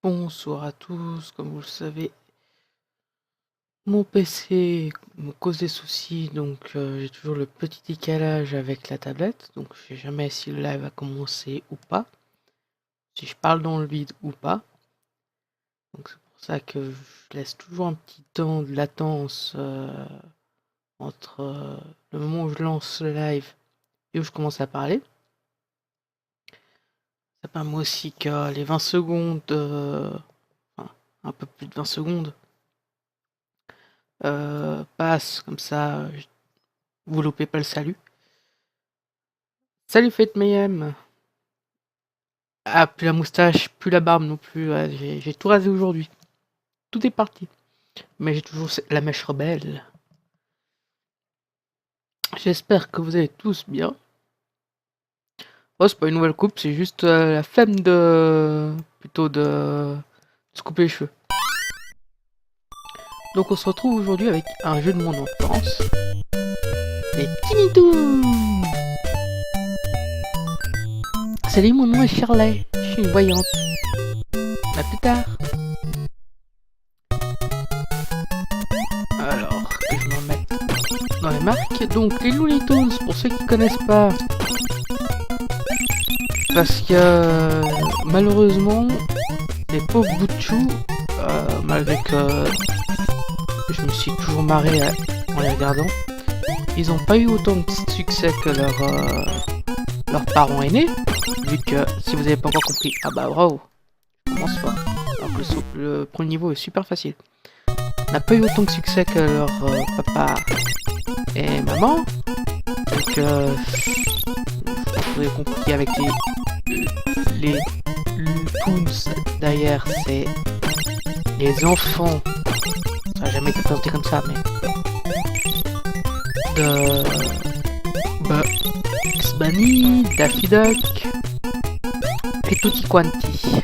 Bonsoir à tous, comme vous le savez, mon PC me cause des soucis, donc j'ai toujours le petit décalage avec la tablette, donc je sais jamais si le live a commencé ou pas, si je parle dans le vide ou pas, donc c'est pour ça que je laisse toujours un petit temps de latence entre le moment où je lance le live et où je commence à parler. Ça permet aussi que les 20 secondes, enfin un peu plus de 20 secondes, passe comme ça, vous loupez pas le salut. Salut Fate Mayhem. Ah, plus la moustache, plus la barbe non plus, ouais, j'ai tout rasé aujourd'hui. Tout est parti. Mais j'ai toujours la mèche rebelle. J'espère que vous allez tous bien. Oh, c'est pas une nouvelle coupe, c'est juste la flemme de... plutôt de se couper les cheveux. Donc on se retrouve aujourd'hui avec un jeu de mon enfance. Les Tiny Toons. Salut, mon nom est Shirley. Je suis une voyante. À plus tard. Alors, que je m'en mette dans les marques. Donc, les Looney Tunes, pour ceux qui connaissent pas. Parce que, malheureusement, les pauvres bouts de chou, malgré que je me suis toujours marré en les regardant, ils ont pas eu autant de succès que leurs parents aînés. Vu que, si vous avez pas encore compris, ah bah bravo, je commence pas. Alors que le premier niveau est super facile. N'a pas eu autant de succès que leur papa et maman. Donc, vous avez compris avec les Toons derrière, c'est les enfants. Ça n'a jamais été présenté comme ça, mais de Bugs Bunny, Daffy Duck et Tutti Quanti.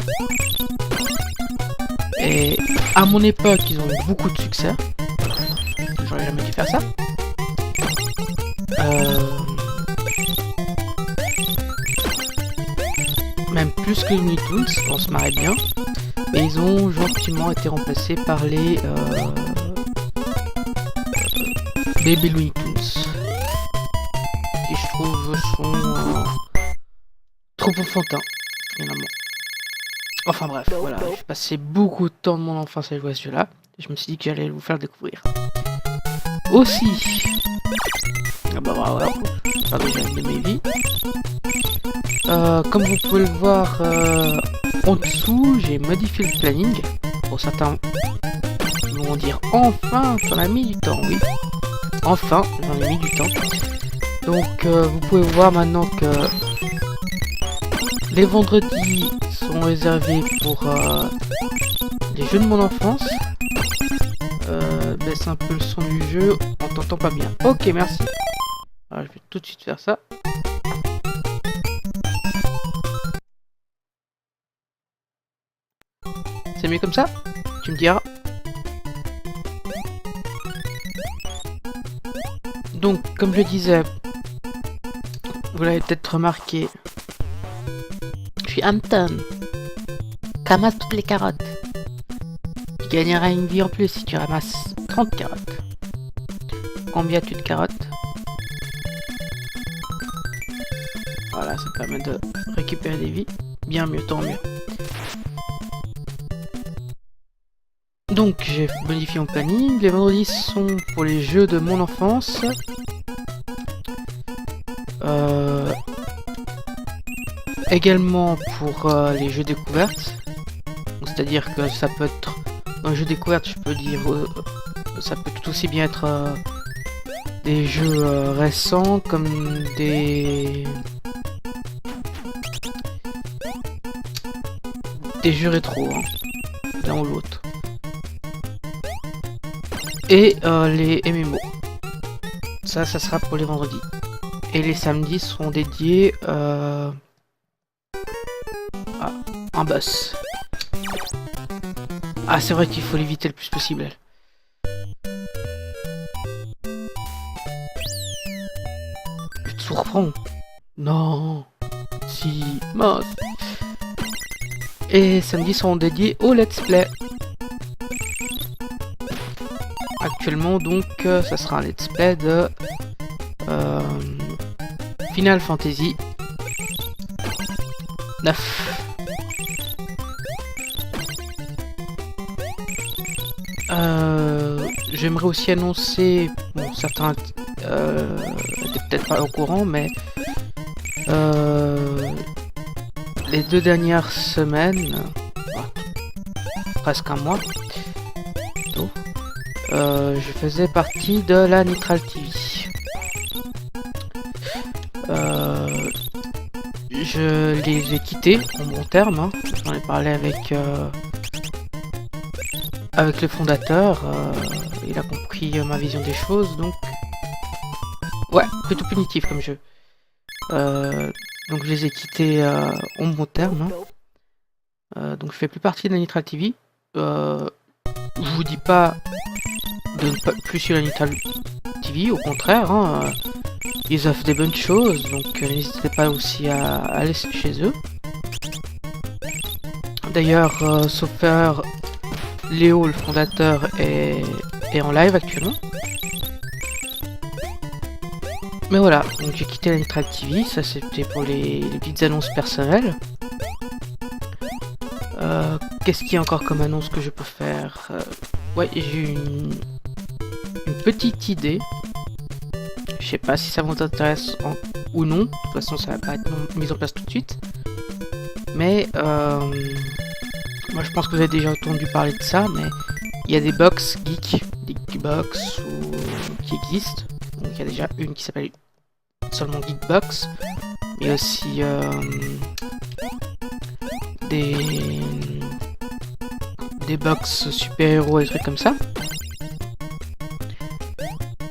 Et à mon époque, ils ont eu beaucoup de succès. J'aurais jamais dû faire ça. Même plus que les Looney Tunes, on se marrait bien. Mais ils ont gentiment été remplacés par les Baby Looney Tunes. Qui je trouve sont trop enfantins, finalement. Enfin bref, voilà, j'ai passé beaucoup de temps de mon enfance à jouer à ce jeu-là. Et je me suis dit que j'allais vous faire découvrir. Aussi, ah bah voilà, c'est déjà une de mes vies. Comme vous pouvez le voir en dessous, j'ai modifié le planning. Pour certains vont dire enfin, t'en as mis du temps, oui. Enfin, j'en ai mis du temps. Donc vous pouvez voir maintenant que les vendredis sont réservés pour les jeux de mon enfance. Baisse un peu le son du jeu, on t'entend pas bien. Ok, merci. Alors, je vais tout de suite faire ça. C'est mieux comme ça? Tu me diras. Donc, comme je disais, vous l'avez peut-être remarqué, je suis Anton. Ramasse toutes les carottes. Tu gagneras une vie en plus si tu ramasses 30 carottes. Combien as-tu de carottes? Voilà, ça permet de récupérer des vies. Bien mieux, tant mieux. Donc, j'ai modifié mon planning. Les vendredis sont pour les jeux de mon enfance. Également pour les jeux découvertes. C'est-à-dire que ça peut être... Dans les jeux découvertes, je peux dire... ça peut tout aussi bien être des jeux récents comme des jeux rétro, hein, l'un ou l'autre. Et les MMO. Ça sera pour les vendredis. Et les samedis seront dédiés à un boss. Ah, c'est vrai qu'il faut l'éviter le plus possible, elle. Je te surprends. Non. Si. Mince. Et samedi seront dédiés au let's play. Actuellement donc ça sera un let's play de Final Fantasy 9. J'aimerais aussi annoncer, bon, certains n'étaient peut-être pas au courant, mais les 2 dernières semaines, presque un mois, plutôt, je faisais partie de la Nitral TV. Je les ai quittés en bon terme, hein. J'en ai parlé avec le fondateur, il a compris ma vision des choses, donc ouais, plutôt punitif comme jeu. Donc je les ai quittés en bon terme, hein. Donc je fais plus partie de la Nitral TV. Je vous dis pas de ne pas plus suivre la Nitral TV, au contraire, hein, ils offrent des bonnes choses, donc n'hésitez pas aussi à aller chez eux. D'ailleurs, sauf erreur, Léo, le fondateur, est en live actuellement. Mais voilà, donc j'ai quitté la Nitral TV, ça c'était pour les petites annonces personnelles. Qu'est-ce qu'il y a encore comme annonce que je peux faire? Ouais, j'ai eu une petite idée. Je sais pas si ça vous intéresse ou non. De toute façon, ça va pas être mis en place tout de suite. Mais moi, je pense que vous avez déjà entendu parler de ça. Mais il y a des box geek, des geekbox qui existent. Donc il y a déjà une qui s'appelle seulement Geekbox. Il y a aussi des box super-héros et des trucs comme ça.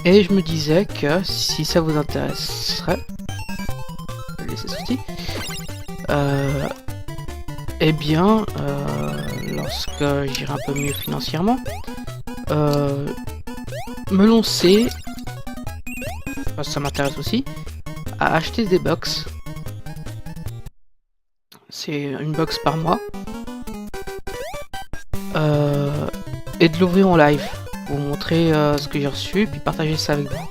Et je me disais que si ça vous intéresserait, je vais laisser sortir, eh bien, lorsque j'irai un peu mieux financièrement, me lancer, parce que ça m'intéresse aussi, à acheter des box. C'est une box par mois. Et de l'ouvrir en live. Pour vous montrer ce que j'ai reçu, puis partager ça avec vous.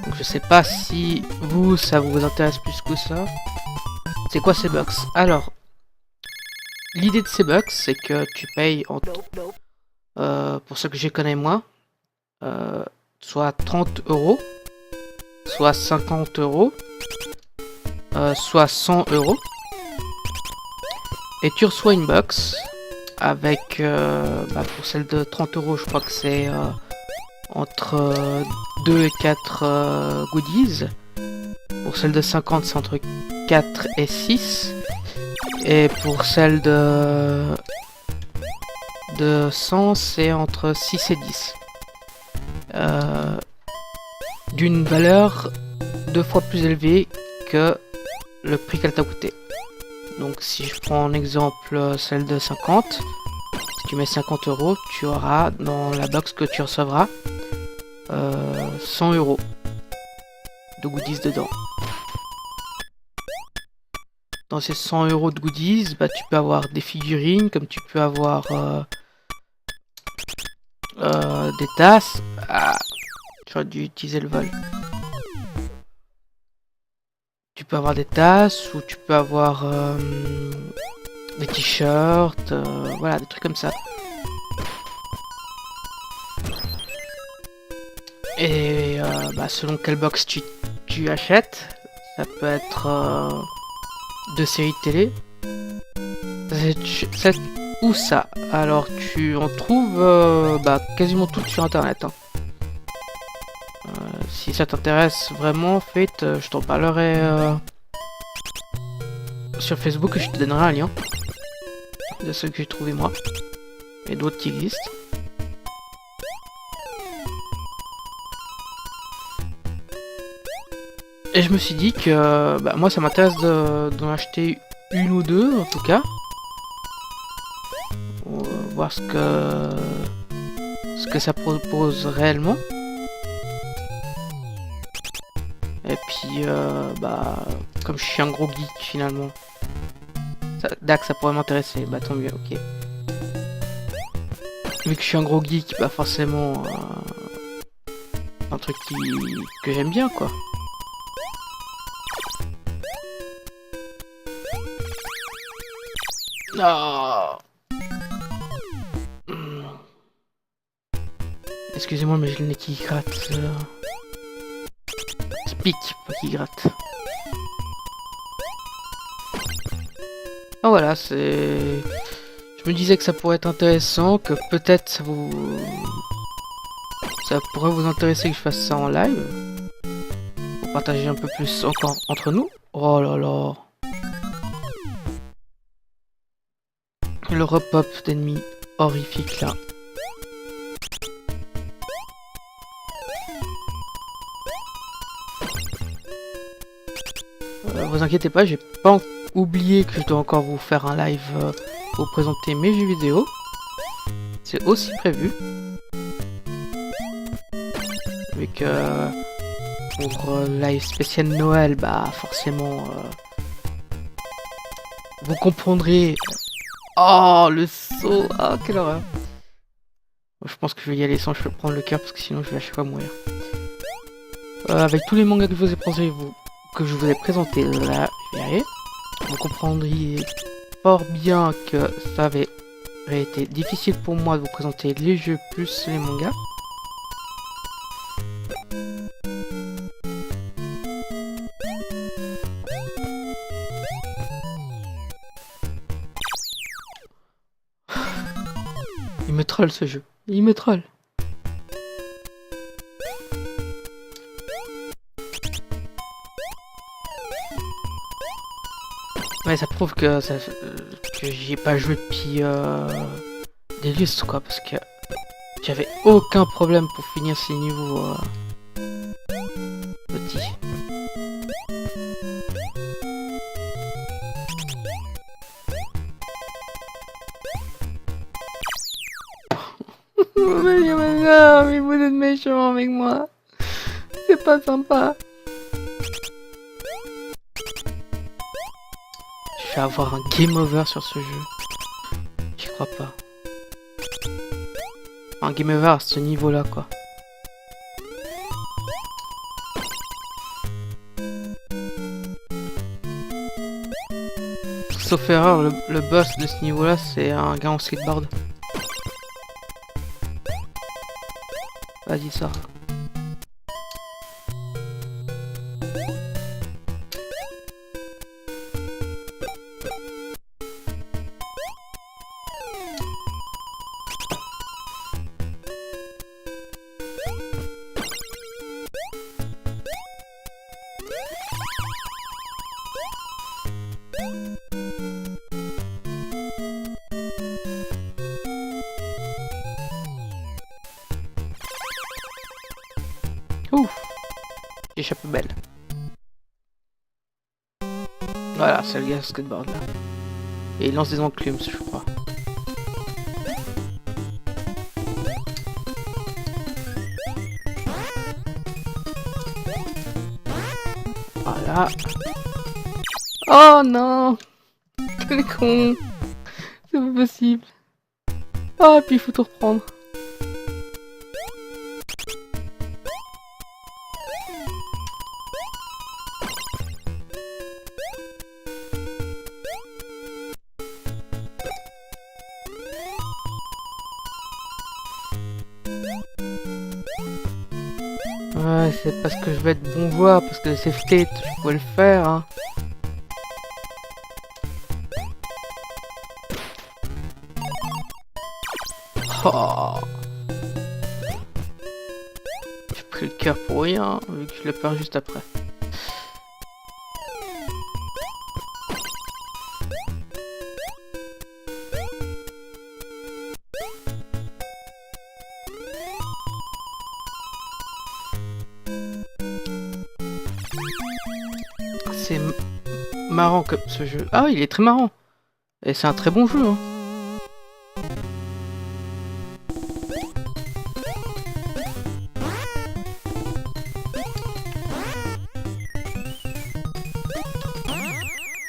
Donc je sais pas si vous, ça vous intéresse plus que ça. C'est quoi ces box? Alors, l'idée de ces box, c'est que tu payes pour ceux que je connais moi, soit 30 €, soit 50 €, soit 100 €. Et tu reçois une box avec, pour celle de 30 €, je crois que c'est entre 2 et 4 goodies. Pour celle de 50, c'est entre 4 et 6. Et pour celle de 100, c'est entre 6 et 10. D'une valeur 2 fois plus élevée que le prix qu'elle t'a coûté. Donc si je prends en exemple celle de 50, si tu mets 50 €, tu auras dans la box que tu recevras 100 € de goodies dedans. Dans ces 100 € de goodies, bah, tu peux avoir des figurines, comme tu peux avoir des tasses. Ah, j'aurais dû utiliser le vol. Tu peux avoir des tasses, ou tu peux avoir des t-shirts, voilà, des trucs comme ça. Et selon quelle box tu achètes, ça peut être de séries de télé. Ou ça. Alors tu en trouves quasiment toutes sur internet, hein. Si ça t'intéresse vraiment, je t'en parlerai sur Facebook, et je te donnerai un lien de ceux que j'ai trouvé moi et d'autres qui existent. Et je me suis dit que moi ça m'intéresse d'en acheter une ou deux en tout cas, pour voir ce que ça propose réellement. Et puis bah comme je suis un gros geek finalement, Dax ça pourrait m'intéresser, bah tant mieux, ok. Vu que je suis un gros geek, bah forcément un truc que j'aime bien quoi. Ah. Excusez-moi mais j'ai le nez qui gratte. Speak, pas qui gratte. Ah voilà, c'est... Je me disais que ça pourrait être intéressant, que peut-être ça pourrait vous intéresser que je fasse ça en live. Pour partager un peu plus encore entre nous. Oh là là. Le repop d'ennemis horrifique là. Vous inquiétez pas, j'ai pas oublié que je dois encore vous faire un live pour présenter mes jeux vidéo. C'est aussi prévu. Vu que pour live spécial Noël, bah forcément vous comprendrez. Oh le saut, ah quelle horreur. Je pense que je vais y aller sans je vais prendre le cœur parce que sinon je vais à chaque fois mourir. Avec tous les mangas que je vous ai présentés là, je vais y aller. Vous comprendriez fort bien que ça avait été difficile pour moi de vous présenter les jeux plus les mangas. Il me troll ce jeu, il me troll. Ouais, ça prouve que j'y ai pas joué depuis des lustres quoi, parce que j'avais aucun problème pour finir ces niveaux petits. Mais vous êtes méchant avec moi, c'est pas sympa. Je vais avoir un game over sur ce jeu. J'y crois pas. Un game over à ce niveau là quoi. Sauf erreur, le boss de ce niveau là c'est un gars en skateboard. Vas-y sors. Ouf, j'échappe belle. Voilà, c'est le gars skateboard là. Et il lance des enclumes, je crois. Voilà. Oh non, quel con. C'est pas possible. Oh, puis il faut tout reprendre. Ouais, c'est parce que je vais être bon joueur, parce que le save state, je pourrais le faire, hein. Oh. J'ai pris le cœur pour rien, vu que je le perds juste après. C'est marrant comme ce jeu. Ah, il est très marrant. Et c'est un très bon jeu, hein.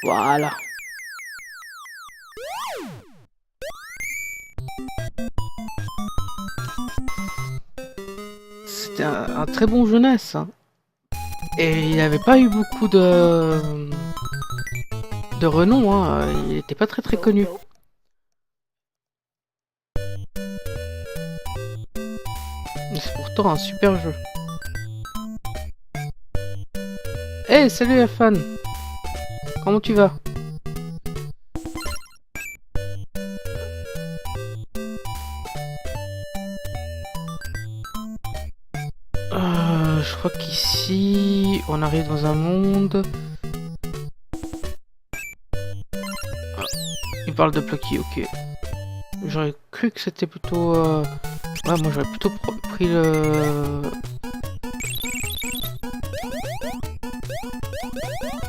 Voilà. C'était un très bon jeunesse. Hein. Et il n'avait pas eu beaucoup de renom. Hein. Il n'était pas très connu. Mais c'est pourtant un super jeu. Hey, salut la fan. Comment tu vas? Je crois qu'ici, on arrive dans un monde... Ah, il parle de Plucky, ok. J'aurais cru que c'était plutôt... Ouais, moi j'aurais plutôt pris le...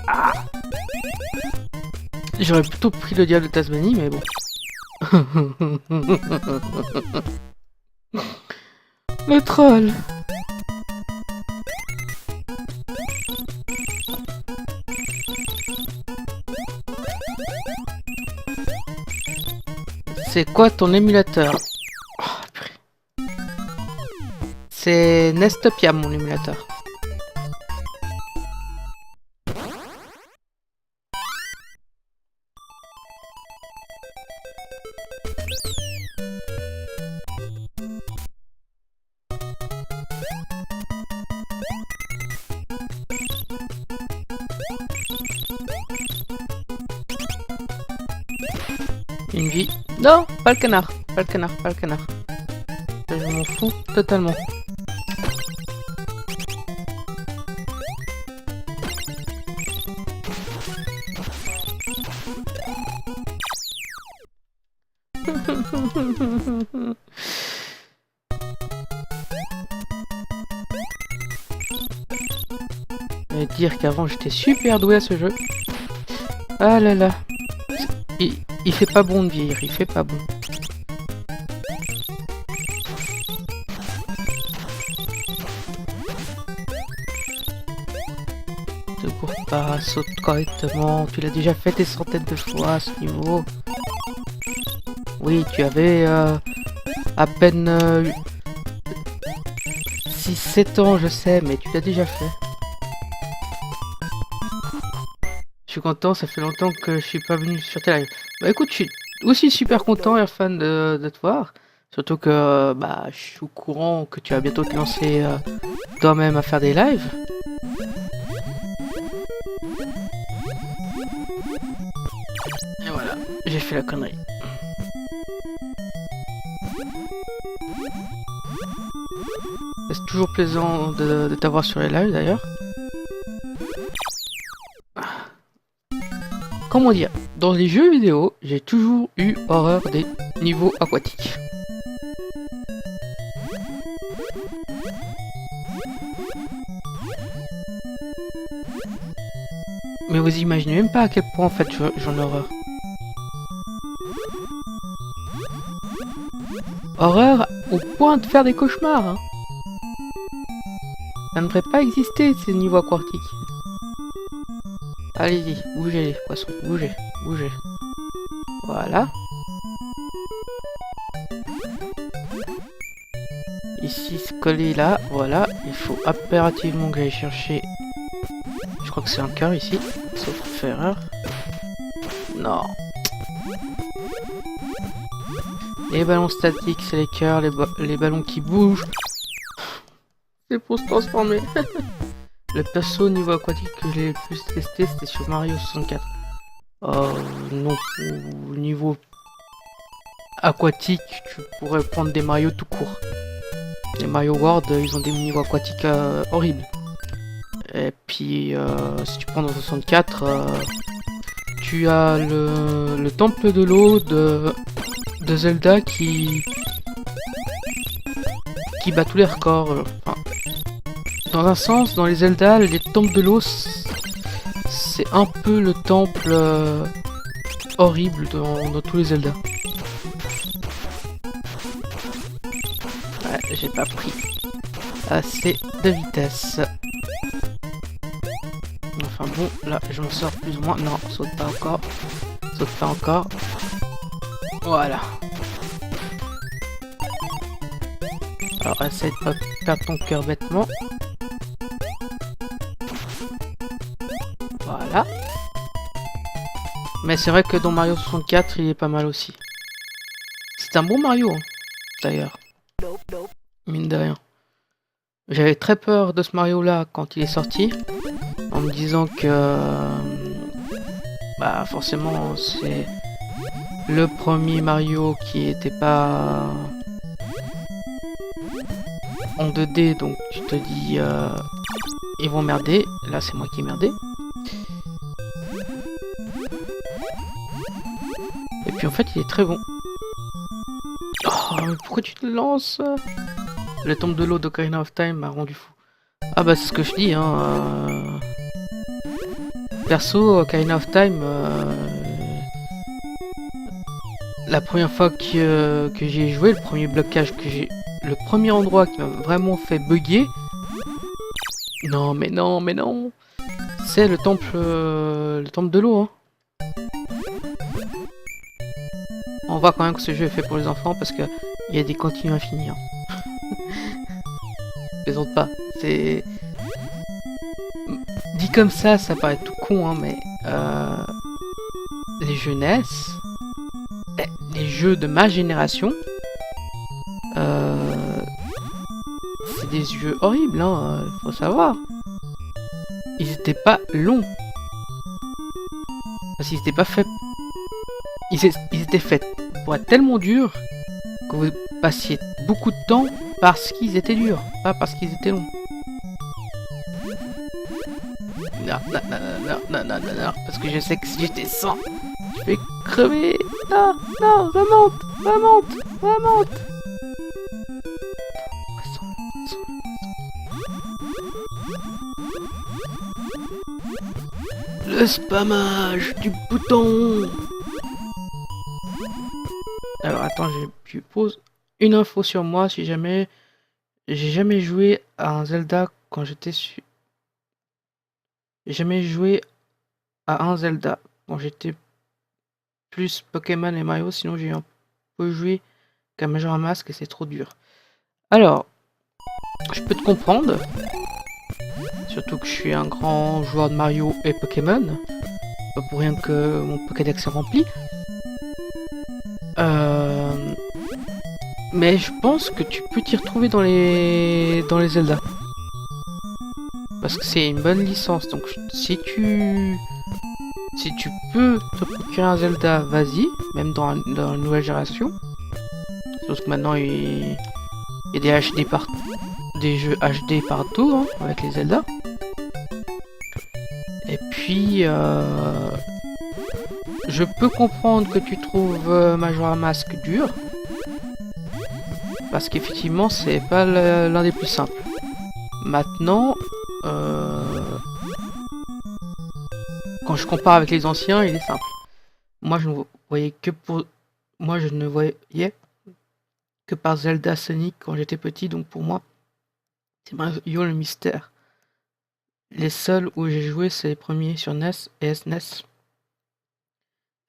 Ah, j'aurais plutôt pris le diable de Tasmanie, mais bon. Le troll. C'est quoi ton émulateur? Oh, c'est Nestopia mon émulateur. Une vie. Non, pas le canard. Pas le canard, pas le canard. Je m'en fous totalement. Et dire qu'avant j'étais super doué à ce jeu. Ah là là. Il fait pas bon de vieillir, il fait pas bon. Te cours pas, saute correctement. Tu l'as déjà fait des centaines de fois à ce niveau. Oui, tu avais à peine 6-7 ans, je sais, mais tu l'as déjà fait. Je suis content, ça fait longtemps que je suis pas venu sur tes lives. Bah écoute, je suis aussi super content et fan de te voir. Surtout que bah je suis au courant que tu vas bientôt te lancer toi-même à faire des lives. Et voilà, j'ai fait la connerie. C'est toujours plaisant de t'avoir sur les lives d'ailleurs. Comment dire, dans les jeux vidéo, j'ai toujours eu horreur des niveaux aquatiques. Mais vous imaginez même pas à quel point en fait j'en ai horreur. Horreur au point de faire des cauchemars. Hein. Ça ne devrait pas exister ces niveaux aquatiques. Allez-y, bougez les poissons, bougez, bougez. Voilà. Ici, se coller là, voilà. Il faut impérativement que j'aille chercher... Je crois que c'est un cœur ici, sauf erreur. Non. Les ballons statiques, c'est les cœurs, les ballons qui bougent. C'est pour se transformer. Le perso niveau aquatique que j'ai le plus testé, c'était sur Mario 64. Non, au niveau aquatique, tu pourrais prendre des Mario tout court. Les Mario World, ils ont des niveaux aquatiques horribles. Et puis, si tu prends dans 64, tu as le temple de l'eau de Zelda qui bat tous les records. Enfin, dans un sens, dans les Zelda, les temples de l'eau, c'est un peu le temple horrible dans tous les Zelda. Ouais, j'ai pas pris assez de vitesse. Enfin bon, là, je m'en sors plus ou moins. Non, saute pas encore. Saute pas encore. Voilà. Alors, essaie de pas perdre ton cœur bêtement. Voilà. Mais c'est vrai que dans Mario 64, il est pas mal aussi. C'est un bon Mario, hein, d'ailleurs. Mine de rien. J'avais très peur de ce Mario-là quand il est sorti. En me disant que... bah forcément, c'est le premier Mario qui était pas... en 2D, donc tu te dis... ils vont merder. Là, c'est moi qui ai merdé. Et puis en fait, il est très bon. Oh, mais pourquoi tu te lances? Le tombe de l'eau d'Ocarina of Time m'a rendu fou. Ah bah c'est ce que je dis, hein. Perso, Ocarina of Time, la première fois que j'y ai joué, le premier blocage que j'ai... Le premier endroit qui m'a vraiment fait bugger... Non, mais non, mais non. C'est le temple de l'eau, hein. On voit quand même que ce jeu est fait pour les enfants parce que il y a des continues infinis. Hein. Plaisante pas. C'est... Dit comme ça paraît tout con, hein, mais... les jeunesses... les jeux de ma génération... c'est des jeux horribles, hein, faut savoir. Ils étaient pas longs. Parce qu'ils étaient pas faits... Ils étaient faits pour être tellement durs que vous passiez beaucoup de temps parce qu'ils étaient durs, pas parce qu'ils étaient longs. Non, parce que je sais que si j'étais 100, je vais crever. Non, remonte. Le spammage du bouton. Alors attends, je pose une info sur moi si jamais... J'ai jamais joué à un Zelda quand j'étais sur... J'ai jamais joué à un Zelda quand j'étais plus Pokémon et Mario, sinon j'ai un peu joué qu'à Majora's Mask et c'est trop dur. Alors, je peux te comprendre. Surtout que je suis un grand joueur de Mario et Pokémon. Pas pour rien que mon Pokédex est rempli. Mais je pense que tu peux t'y retrouver dans les Zelda. Parce que c'est une bonne licence. Donc si tu peux te procurer un Zelda, vas-y. Même dans la nouvelle génération. Sauf que maintenant il y a des jeux HD partout, hein, avec les Zelda. Et puis je peux comprendre que tu trouves Majora's Mask dur. Parce qu'effectivement, c'est pas l'un des plus simples. Maintenant, quand je compare avec les anciens, il est simple. Moi, je ne voyais que par Zelda Sonic quand j'étais petit, donc pour moi, c'est Mario le mystère. Les seuls où j'ai joué, c'est les premiers sur NES et SNES,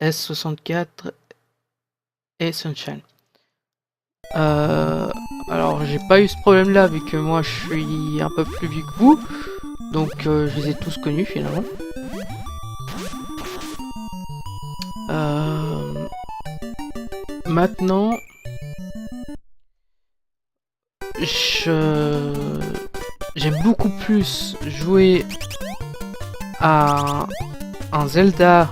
S64 et Sunshine. Alors j'ai pas eu ce problème là vu que moi je suis un peu plus vieux que vous, donc je les ai tous connus finalement. Maintenant j'aime beaucoup plus jouer à un Zelda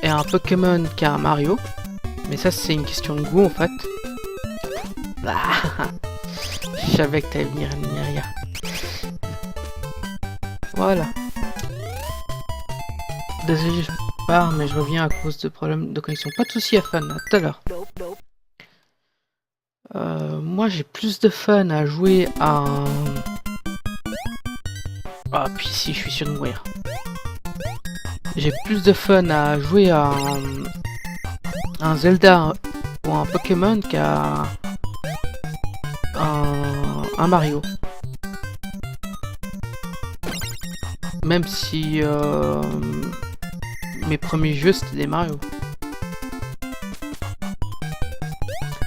et un Pokémon qu'à un Mario. Mais ça c'est une question de goût en fait. Ah, je savais que t'allais venir, Niria. Voilà. Désolé, je pars, mais je reviens à cause de problèmes de connexion. Pas de soucis à fun, à tout à l'heure. Moi j'ai plus de fun à jouer à un... Ah, puis si, je suis sûr de mourir. J'ai plus de fun à jouer à un Zelda ou un Pokémon qu'à un Mario. Même si mes premiers jeux c'était des Mario.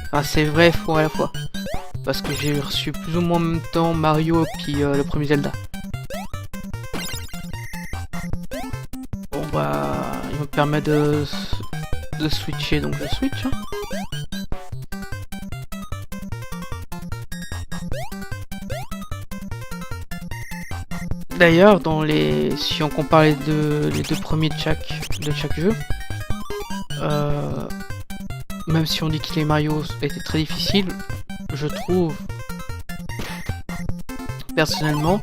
Enfin c'est vrai et faux à la fois. Parce que j'ai reçu plus ou moins en même temps Mario puis le premier Zelda. Bon bah il me permet de switcher, donc je switch. Hein. D'ailleurs, dans les, si on compare les deux premiers de chaque jeu, même si on dit que les Mario étaient très difficiles, je trouve personnellement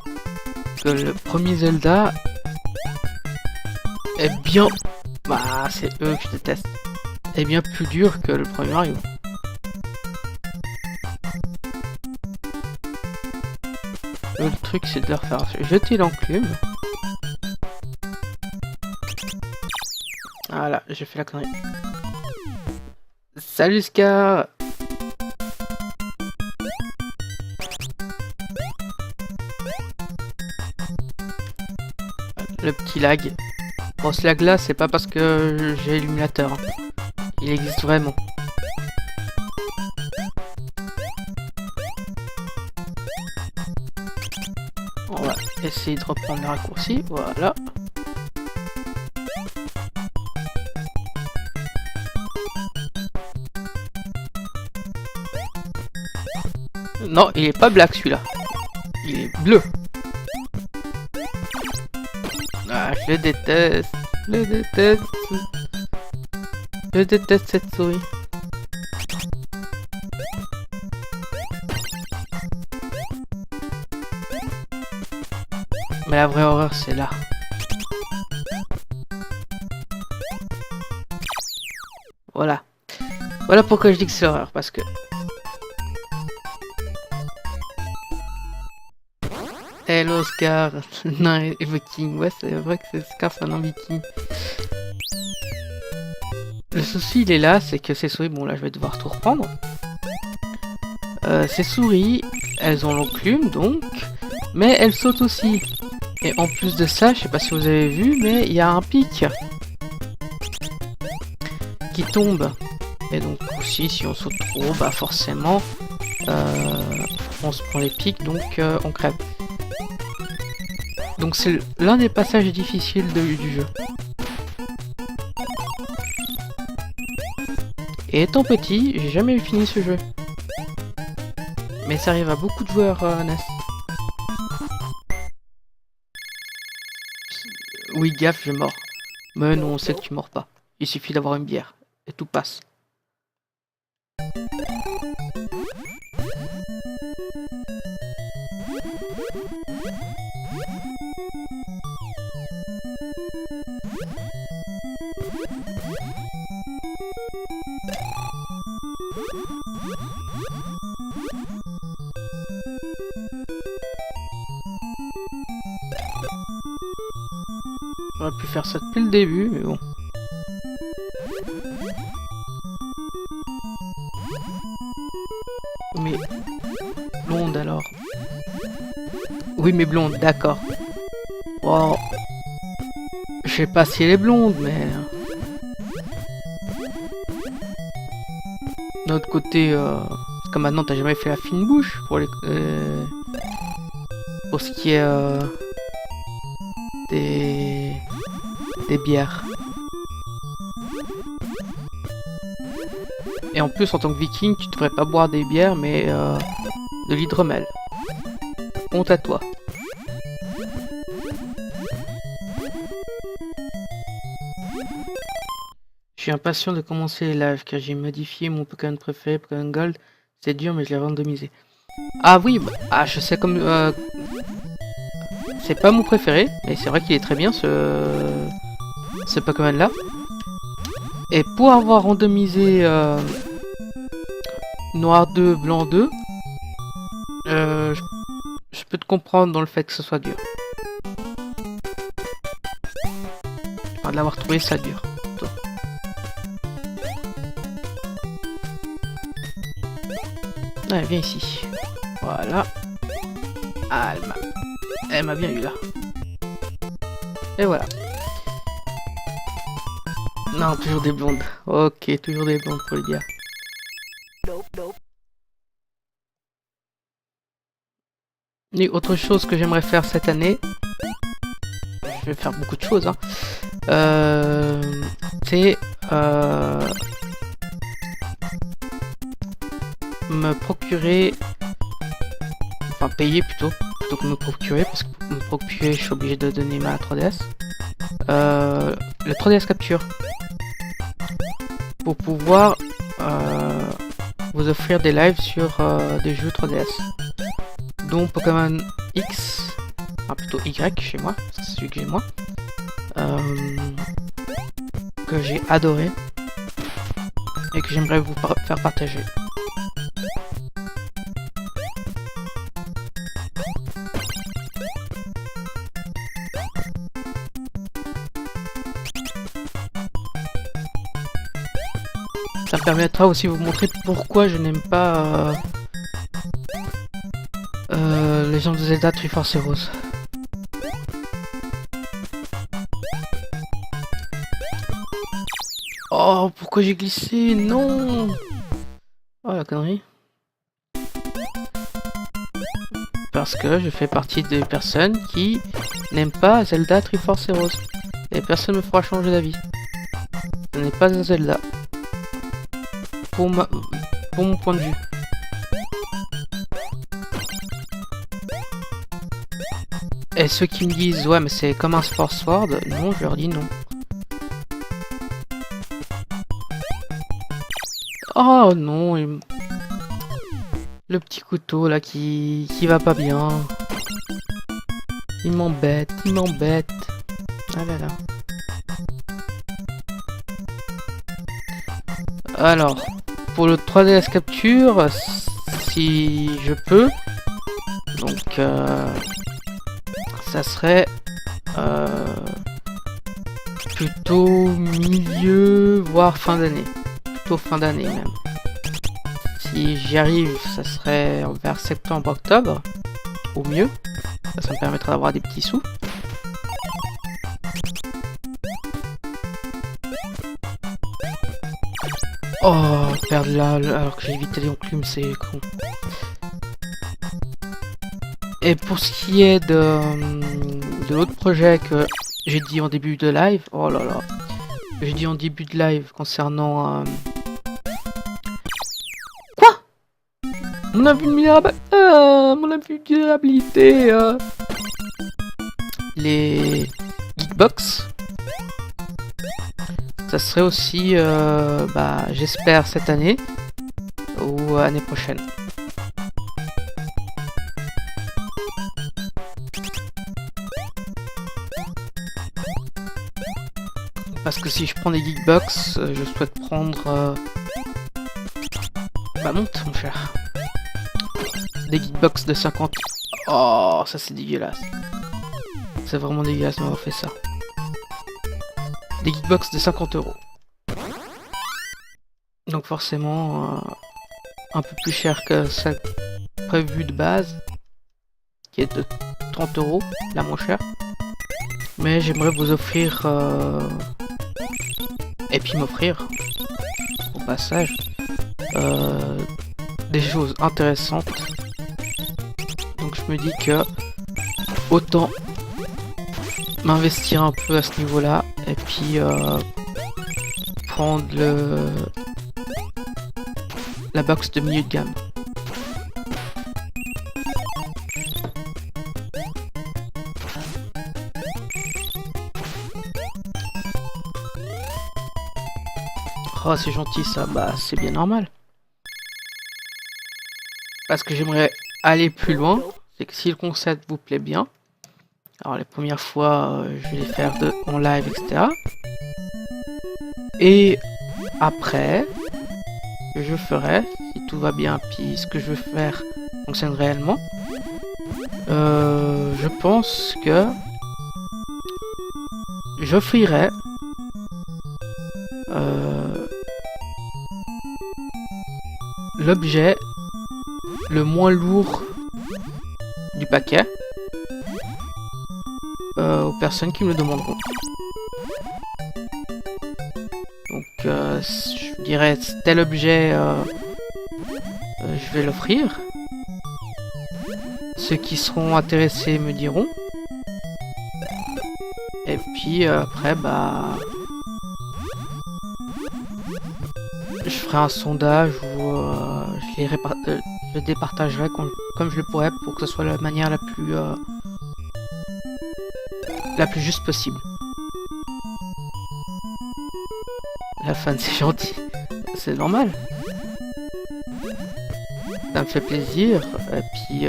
que le premier Zelda est bien, bah c'est eux que je déteste, est bien plus dur que le premier Mario. Le truc c'est de leur faire jeter l'enclume. Voilà, j'ai fait la connerie. Salut Scar. Le petit lag. Bon, ce lag là, c'est pas parce que j'ai l'émulateur. Hein. Il existe vraiment. On va essayer de reprendre le raccourci. Voilà. Non, il est pas black celui-là. Il est bleu. Ah, je le déteste. Je le déteste. Je déteste cette souris. Mais la vraie horreur, c'est là. Voilà. Voilà pourquoi je dis que c'est horreur, parce que... Hello Scar, non et viking, ouais c'est vrai que c'est Scar, c'est un nom viking. Le souci il est là, c'est que ces souris, bon là je vais devoir tout reprendre. Ces souris, elles ont l'enclume donc, mais elles sautent aussi. Et en plus de ça, je sais pas si vous avez vu, mais il y a un pic qui tombe. Et donc aussi si on saute trop, bah forcément on se prend les pics, donc on crève. Donc c'est l'un des passages difficiles du jeu. Et étant petit, j'ai jamais fini ce jeu. Mais ça arrive à beaucoup de joueurs NES. Oui, gaffe, je mords. Mais non, on sait que tu mords pas. Il suffit d'avoir une bière. Et tout passe. On aurait pu faire ça depuis le début, mais bon. Mais... blonde alors. Oui, mais blonde, d'accord. Wow. Je sais pas si elle est blonde, mais... D'un autre côté, parce que maintenant t'as jamais fait la fine bouche pour les... pour ce qui est... des bières. Et en plus, en tant que viking, tu devrais pas boire des bières, mais de l'hydromel. Honte à toi. Je suis impatient de commencer les lives, car j'ai modifié mon Pokémon préféré, Pokémon Gold. C'est dur, mais je l'ai randomisé. Ah oui, bah, ah, je sais comme... c'est pas mon préféré, mais c'est vrai qu'il est très bien, ce Pokémon-là. Et pour avoir randomisé noir 2, blanc 2, je peux te comprendre dans le fait que ce soit dur. Enfin, de l'avoir trouvé ça dur. Toi. Allez, viens ici. Voilà. Ah, elle m'a bien eu là. Et voilà. Non, toujours des blondes. Ok, toujours des blondes pour les gars. Et autre chose que j'aimerais faire cette année, je vais faire beaucoup de choses, hein. C'est me procurer, enfin payer plutôt que me procurer, parce que pour me procurer, je suis obligé de donner ma 3DS. Le 3DS Capture pour pouvoir vous offrir des lives sur des jeux 3DS, dont Pokémon X, enfin plutôt Y chez moi, c'est celui que j'ai moi, que j'ai adoré et que j'aimerais vous faire partager. Ça me permettra aussi de vous montrer pourquoi je n'aime pas les gens de Zelda Triforce Heroes. Oh, pourquoi j'ai glissé? Non! Oh, la connerie. Parce que je fais partie des personnes qui n'aiment pas Zelda Triforce Heroes. Et personne ne me fera changer d'avis. Ce n'est pas un Zelda. Pour mon point de vue. Et ceux qui me disent ouais mais c'est comme un Sport Sword, non, je leur dis non. Oh non, le petit couteau là qui va pas bien. Il m'embête, il m'embête. Ah là là. Alors, pour le 3DS Capture, si je peux, donc ça serait plutôt milieu, voire fin d'année. Plutôt fin d'année même. Si j'y arrive, ça serait vers septembre-octobre, au mieux. Ça me permettra d'avoir des petits sous. Oh, perdre là, alors que j'ai évité les enclumes, c'est con. Et pour ce qui est de l'autre projet que j'ai dit en début de live, oh là là, j'ai dit en début de live concernant quoi? Mon invulnérabilité, les Geekbox. Ça serait aussi, j'espère cette année ou année prochaine. Parce que si je prends des Geekbox, je souhaite prendre... monte mon cher. Des Geekbox de 50. Oh, ça c'est dégueulasse. C'est vraiment dégueulasse d'avoir fait ça. Des Geekbox de 50 €. Donc forcément, un peu plus cher que celle prévue de base, qui est de 30 €, la moins chère. Mais j'aimerais vous offrir... et puis m'offrir, au passage, des choses intéressantes. Donc je me dis que autant m'investir un peu à ce niveau-là et puis prendre la box de milieu de gamme. Oh, c'est gentil ça, c'est bien normal. Parce que j'aimerais aller plus loin, c'est que si le concept vous plaît bien, alors les premières fois, je vais les faire en live, etc. Et après, je ferai, si tout va bien, puis ce que je veux faire fonctionne réellement, je pense que j'offrirai l'objet le moins lourd du paquet aux personnes qui me le demanderont. Donc je dirais tel objet, je vais l'offrir. Ceux qui seront intéressés me diront. Et puis après bah je ferai un sondage où je départagerai comme je le pourrais pour que ce soit la manière la plus juste possible. La fan c'est gentil, c'est normal. Ça me fait plaisir et puis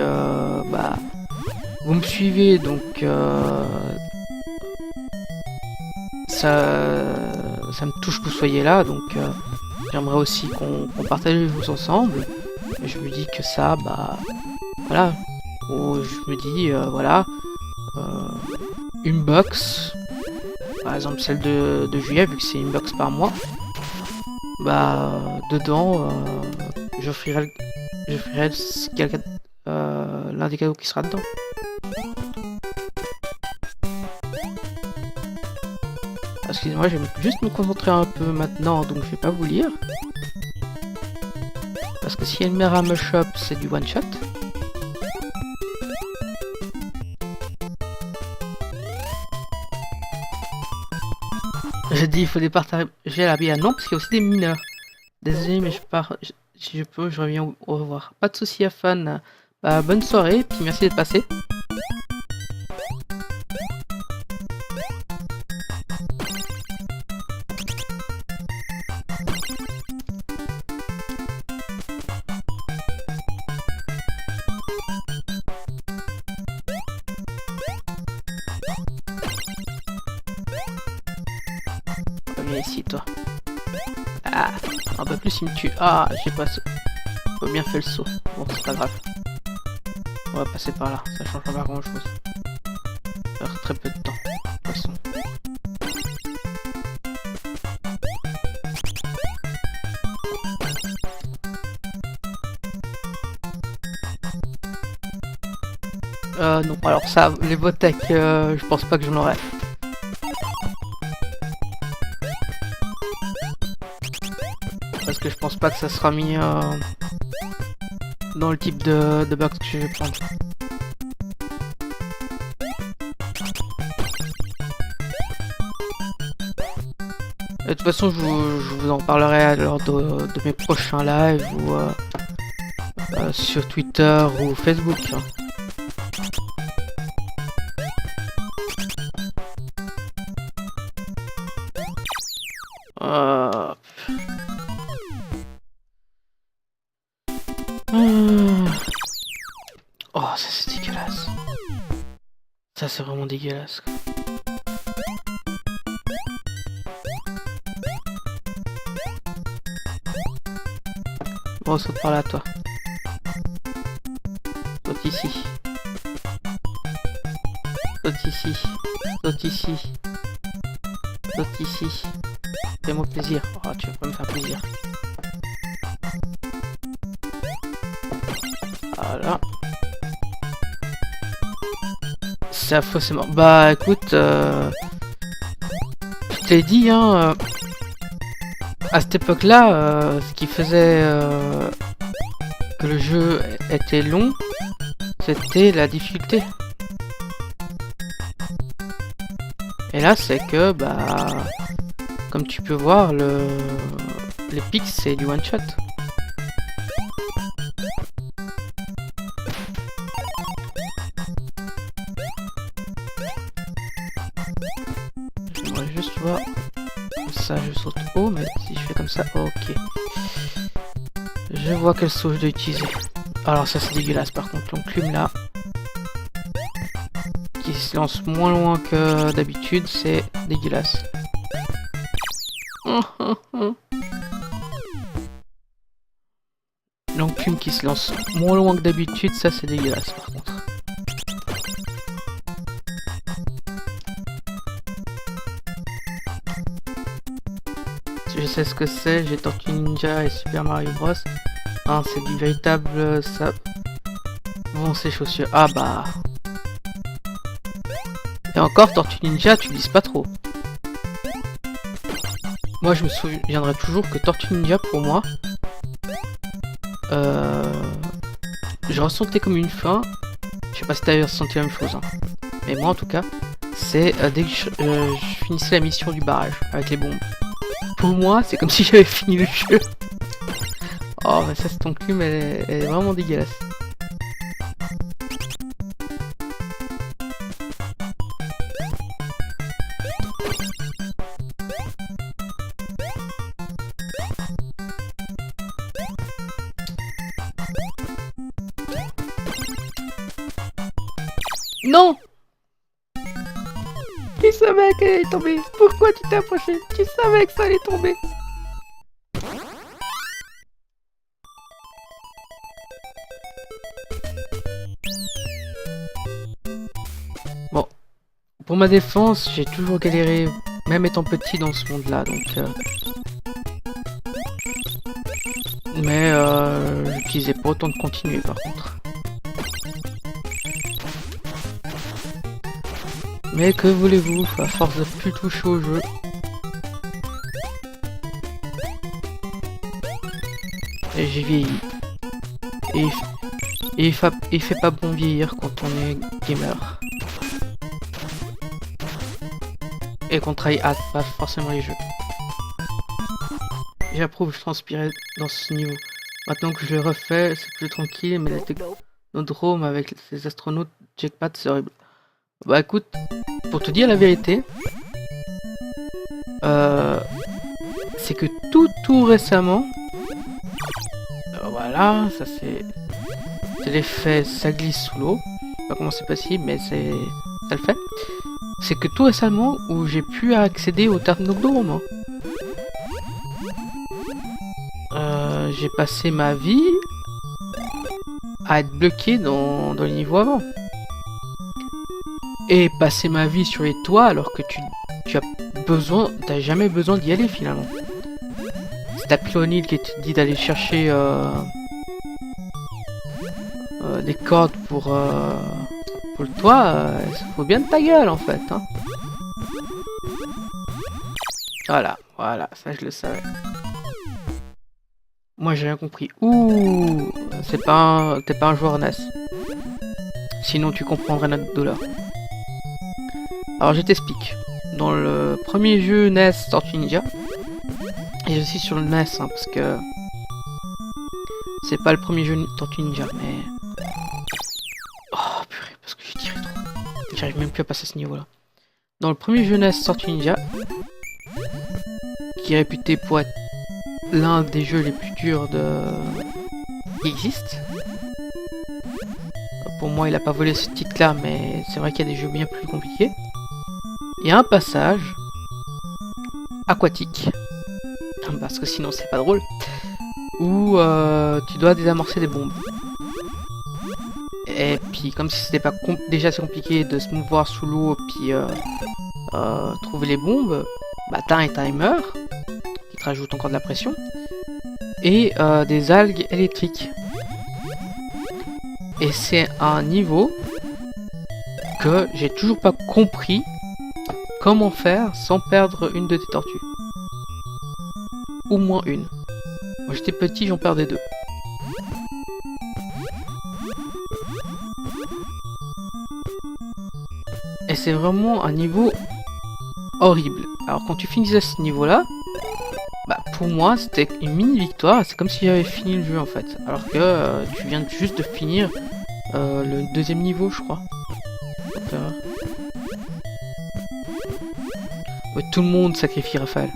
bah vous me suivez donc ça me touche que vous soyez là donc j'aimerais aussi qu'on partage les choses ensemble. Et je me dis que ça bah voilà, où je me dis voilà une box par exemple celle de juillet vu que c'est une box par mois, bah dedans j'offrirai l'un des cadeaux qui sera dedans. Excusez-moi, je vais juste me concentrer un peu maintenant, donc je vais pas vous lire. Parce que si Elmera me chope, c'est du one shot. J'ai dit il faut départager la BA. Non, parce qu'il y a aussi des mineurs. Désolé, mais je pars. Si je peux, je reviens au revoir. Pas de soucis à fan. Bah, bonne soirée, puis merci d'être passé. Viens ici, toi. Ah, un peu plus il me tue. Ah, j'ai pas bien fait le saut. Bon, c'est pas grave. On va passer par là, ça change pas grand chose. Ça perd très peu de temps, de toute façon. Non, alors ça, les Votech, je pense pas que j'en aurai. Parce que je pense pas que ça sera mis dans le type de box que je vais prendre. De toute façon, je vous en parlerai lors de mes prochains lives ou sur Twitter ou Facebook. Hein. Oh, ça c'est dégueulasse. Ça c'est vraiment dégueulasse. Bon, saute par là, toi. Saute ici. Saute ici. Saute ici. Saute ici. Fais-moi plaisir. Oh, tu vas pas me faire plaisir. Voilà. C'est faussement. Bah écoute, je t'ai dit, hein, à cette époque-là, ce qui faisait que le jeu était long, c'était la difficulté. Et là, c'est que, bah, comme tu peux voir, les pics, c'est du one-shot. J'aimerais juste voir. Ça, je saute haut, mais si je fais comme ça, ok. Je vois quel saut je dois utiliser. Alors ça, c'est dégueulasse par contre, l'enclume là. Qui se lance moins loin que d'habitude, c'est dégueulasse. L'enclume qui se lance moins loin que d'habitude, ça c'est dégueulasse par contre. Je sais ce que c'est, j'ai Tortue Ninja et Super Mario Bros. Ah, c'est du véritable... ça... Bon, ces chaussures... Ah bah... Et encore, Tortue Ninja, tu lises pas trop. Moi, je me souviendrai toujours que Tortue Ninja, pour moi, je ressentais comme une fin. Je sais pas si t'avais ressenti la même chose, hein. Mais moi, en tout cas, c'est dès que je finissais la mission du barrage avec les bombes. Pour moi, c'est comme si j'avais fini le jeu. Oh, mais ça, c'est ton cul, mais elle est vraiment dégueulasse. Non! Tu savais qu'elle allait tomber. Pourquoi tu t'es approché? Tu savais que ça allait tomber. Bon. Pour ma défense, j'ai toujours galéré, même étant petit dans ce monde-là, donc... Mais j'utilisais pas autant de continuer, par contre. Mais que voulez-vous, à force de plus toucher au jeu. Et j'ai vieilli. Et il fait pas bon vieillir quand on est gamer. Et qu'on travaille pas forcément les jeux. J'approuve, je transpirais dans ce niveau. Maintenant que je le refais, c'est plus tranquille, mais la technodrome avec ces astronautes jackpot, c'est horrible. Bah écoute, pour te dire la vérité, c'est que tout récemment, voilà, ça c'est l'effet ça glisse sous l'eau. Je sais pas comment c'est possible, mais ça le fait. C'est que tout récemment où j'ai pu accéder au technodrome. J'ai passé ma vie à être bloqué dans les niveaux avant. Et passer ma vie sur les toits alors que t'as jamais besoin d'y aller finalement. C'est ta O'Neill qui te dit d'aller chercher des cordes pour le toit, ça faut bien de ta gueule en fait, hein. Voilà, ça je le savais. Moi j'ai rien compris. Ouh, t'es pas un joueur NES. Sinon tu comprendrais notre douleur. Alors je t'explique. Dans le premier jeu NES Tortue Ninja, et je suis sur le NES hein, parce que c'est pas le premier jeu Tortue Ninja, mais oh purée, parce que j'ai tiré trop. J'arrive même plus à passer ce niveau-là. Dans le premier jeu NES Tortue Ninja, qui est réputé pour être l'un des jeux les plus durs qui existent. Pour moi, il a pas volé ce titre-là, mais c'est vrai qu'il y a des jeux bien plus compliqués. Il y a un passage aquatique, parce que sinon c'est pas drôle, où tu dois désamorcer des bombes. Et puis comme si c'était pas déjà assez compliqué de se mouvoir sous l'eau puis trouver les bombes, bah t'as un timer qui te rajoute encore de la pression et des algues électriques. Et c'est un niveau que j'ai toujours pas compris comment faire sans perdre une de tes tortues. Au moins une. Moi j'étais petit, j'en perdais deux. Et c'est vraiment un niveau horrible. Alors quand tu finis à ce niveau-là, bah pour moi c'était une mini victoire. C'est comme si j'avais fini le jeu en fait. Alors que tu viens juste de finir le deuxième niveau je crois. Donc, ouais, tout le monde sacrifie Raphaël.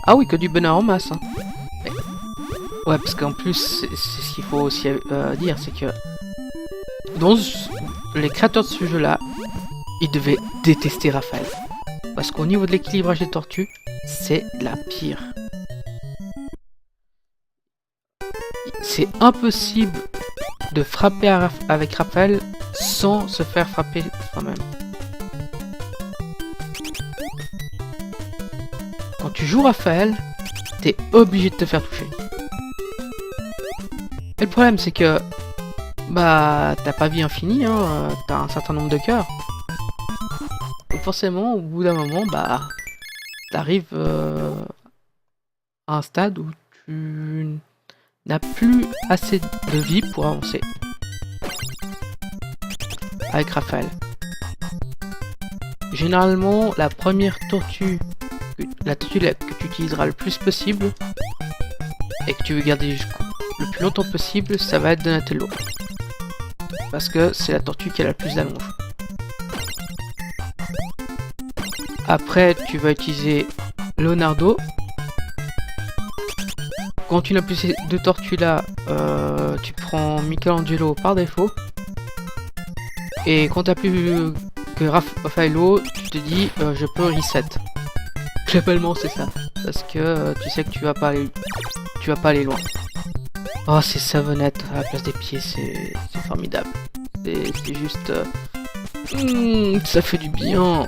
Ah oui, que du bonheur en masse. Hein. Mais... ouais, parce qu'en plus, c'est ce qu'il faut aussi dire, c'est que dans les créateurs de ce jeu-là, ils devaient détester Raphaël. Parce qu'au niveau de l'équilibrage des tortues, c'est la pire. C'est impossible de frapper avec Raphaël sans se faire frapper soi-même. Quand tu joues Raphaël, t'es obligé de te faire toucher. Et le problème, c'est que bah t'as pas vie infinie, hein, t'as un certain nombre de cœurs. Donc forcément, au bout d'un moment, bah t'arrives à un stade où tu n'as plus assez de vie pour avancer. Avec Raphaël. Généralement, la première tortue, la tortue que tu utiliseras le plus possible et que tu veux garder le plus longtemps possible, ça va être Donatello. Parce que c'est la tortue qui a la plus d'allonge. Après, tu vas utiliser Leonardo. Quand tu n'as plus ces deux tortues là, tu prends Michelangelo par défaut. Et quand tu n'as plus que Raffaello, tu te dis je peux reset. Globalement c'est ça. Parce que tu sais que tu vas pas aller loin. Oh, ces savonnettes à la place des pieds, c'est formidable. C'est juste... ça fait du bien.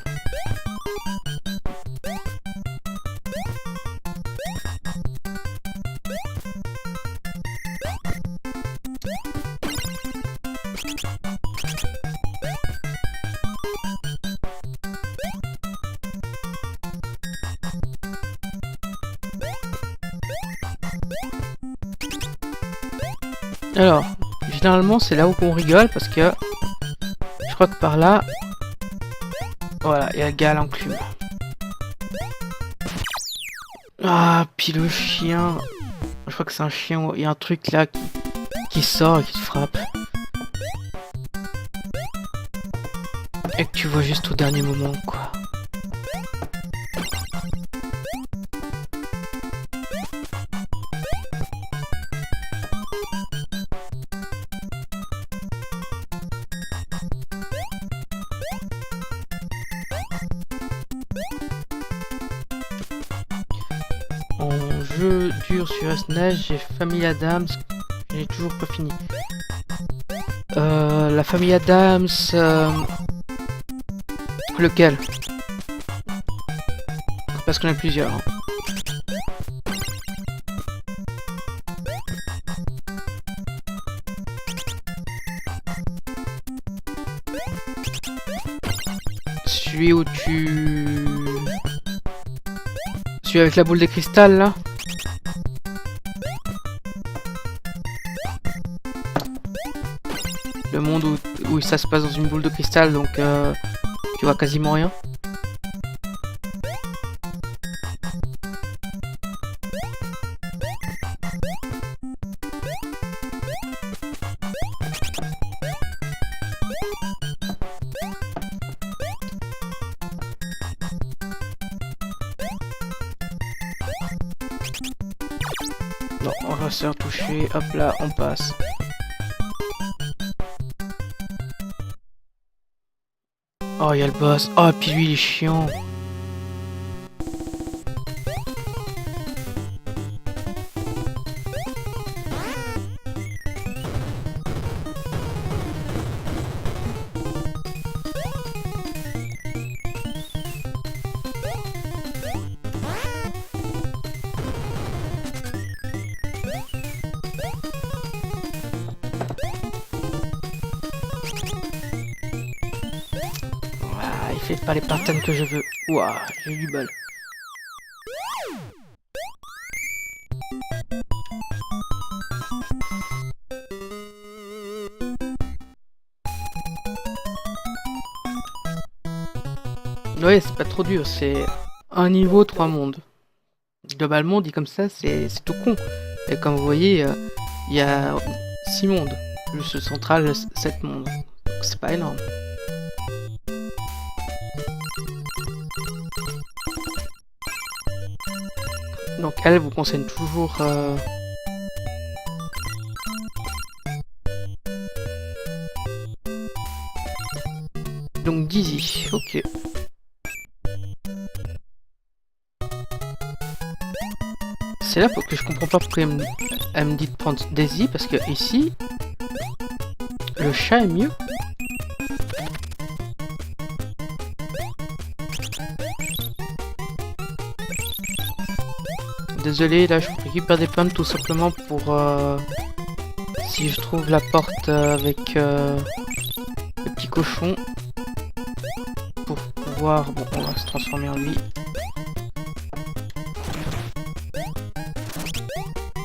Alors, généralement c'est là où on rigole parce que je crois que par là, voilà, il y a le gars à l'enclume. Ah, puis le chien, je crois que c'est un chien, il y a un truc là qui sort et qui te frappe. Et que tu vois juste au dernier moment, quoi. En jeu dur sur SNES, j'ai Famille Adams, j'ai toujours pas fini. La Famille Adams... lequel? Parce qu'on a plusieurs. Hein. Celui où tu... Celui avec la boule de cristal là. Le monde où ça se passe dans une boule de cristal, donc tu vois quasiment rien. Non, on va se retoucher, hop là, on passe. Oh, il y a le boss. Oh, puis lui, il est chiant. Il fait pas les patterns que je veux. Ouah, j'ai eu du bol. Ouais, c'est pas trop dur, c'est un niveau, 3 mondes. Globalement, dit comme ça, c'est tout con. Et comme vous voyez, il y a 6 mondes. Plus le central, 7 mondes. C'est pas énorme. Donc elle vous conseille toujours donc Dizzy, ok. C'est là pour que je comprends pas pourquoi elle me dit de prendre Daisy, parce que ici le chat est mieux. Désolé, là je récupère des pommes tout simplement pour si je trouve la porte avec le petit cochon pour pouvoir... Bon, on va se transformer en lui.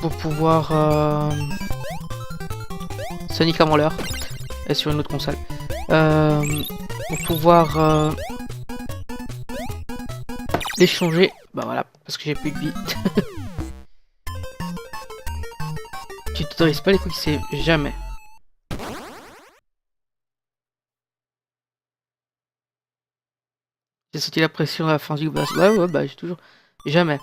Pour pouvoir... Sonic avant l'heure. Et sur une autre console. Pour pouvoir... l'échanger. Bah voilà, parce que j'ai plus de vie. Tu t'autorises pas les quick save, jamais. J'ai senti la pression à la fin du boss. Ouais, bah j'ai toujours... Jamais.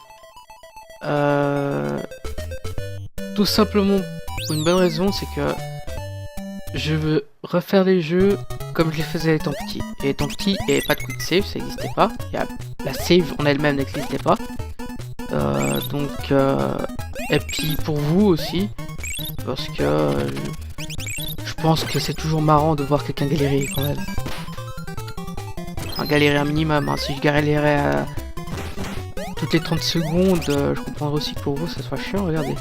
Tout simplement pour une bonne raison, c'est que je veux refaire les jeux comme je les faisais étant petit. Et étant petit, il n'y avait pas de quick save, ça n'existait pas. La save en elle-même n'existait pas. Et puis pour vous aussi, parce que je pense que c'est toujours marrant de voir quelqu'un galérer quand même. Enfin, galérer un minimum, hein. Si je galérais à toutes les 30 secondes, je comprendrais aussi que pour vous ça soit chiant, regardez.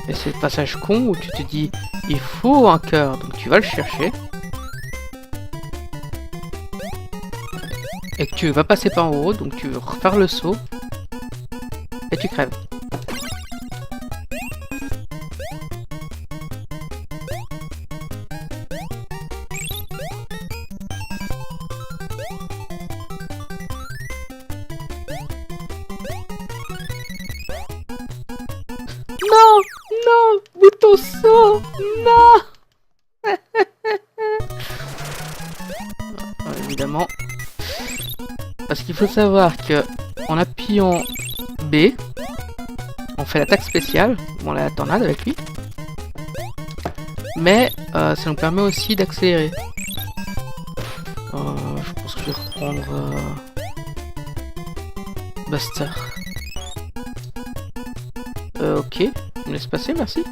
Et c'est le passage con où tu te dis, il faut un cœur, donc tu vas le chercher. Et que tu vas passer par en haut, donc tu veux refaire le saut. Et tu crèves. Non, non, bouton saut, non. Évidemment. Parce qu'il faut savoir que en appuyant B, on fait l'attaque spéciale, bon la tornade avec lui, mais ça nous permet aussi d'accélérer. Je pense que je vais reprendre Buster. Ok, tu me laisses passer, merci.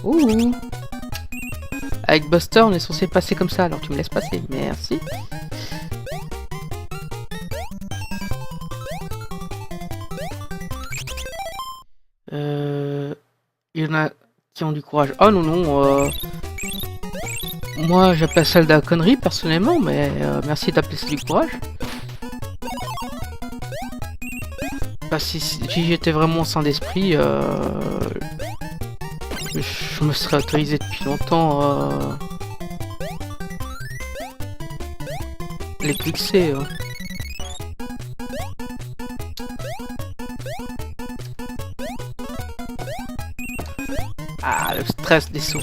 Ouh. Avec Buster, on est censé passer comme ça, alors tu me laisses passer, merci. Il y en a qui ont du courage. Oh non, non. Moi, j'appelle ça de la connerie, personnellement, mais merci d'appeler ça du courage. Bah, si j'étais vraiment sain d'esprit, je me serais autorisé depuis longtemps les cliquer. Hein. Ah, le stress des sauts.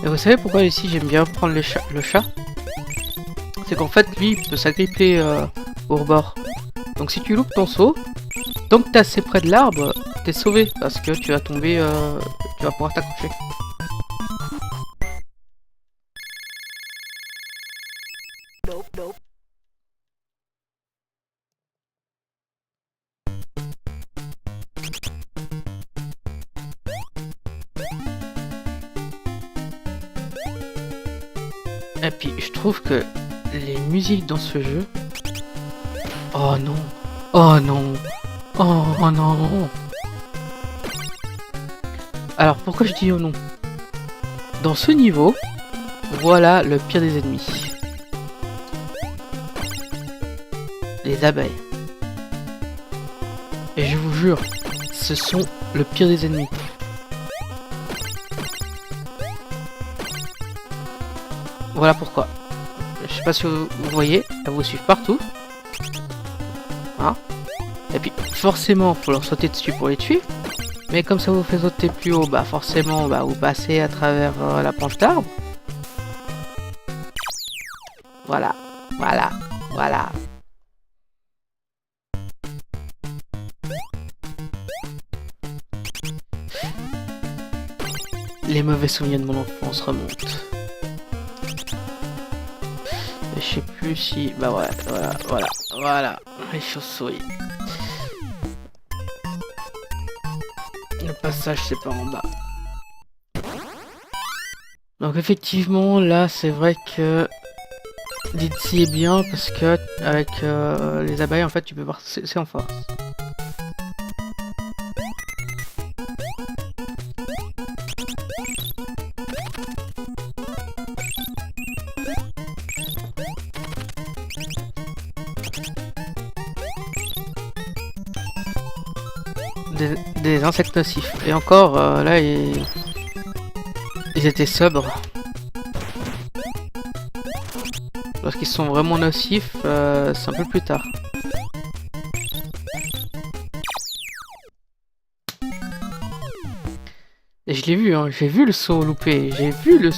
Et vous savez pourquoi ici j'aime bien prendre le chat? C'est qu'en fait lui il peut s'agripper au rebord. Donc si tu loupes ton saut, tant que t'es assez près de l'arbre, t'es sauvé parce que tu vas tomber, tu vas pouvoir t'accrocher. Et puis je trouve que les musiques dans ce jeu... Oh non. Oh non. Oh non. Alors pourquoi je dis oh non? Dans ce niveau, voilà le pire des ennemis. Les abeilles. Et je vous jure, ce sont le pire des ennemis. Voilà pourquoi. Je sais pas si vous voyez, elles vous suivent partout. Hein? Et puis forcément, faut leur sauter dessus pour les tuer. Mais comme ça vous fait sauter plus haut, bah forcément, bah, vous passez à travers la branche d'arbre. Voilà, voilà, voilà. Les mauvais souvenirs de mon enfance remontent. Je sais plus si... Bah voilà. Les chauves-souris. Le passage c'est par en bas. Donc effectivement, là, c'est vrai que Ditsy est bien parce que avec les abeilles, en fait, tu peux voir c'est en force. Des insectes nocifs. Et encore, là, ils étaient sobres. Lorsqu'ils sont vraiment nocifs, c'est un peu plus tard. Et je l'ai vu, hein, j'ai vu le saut loupé. J'ai vu le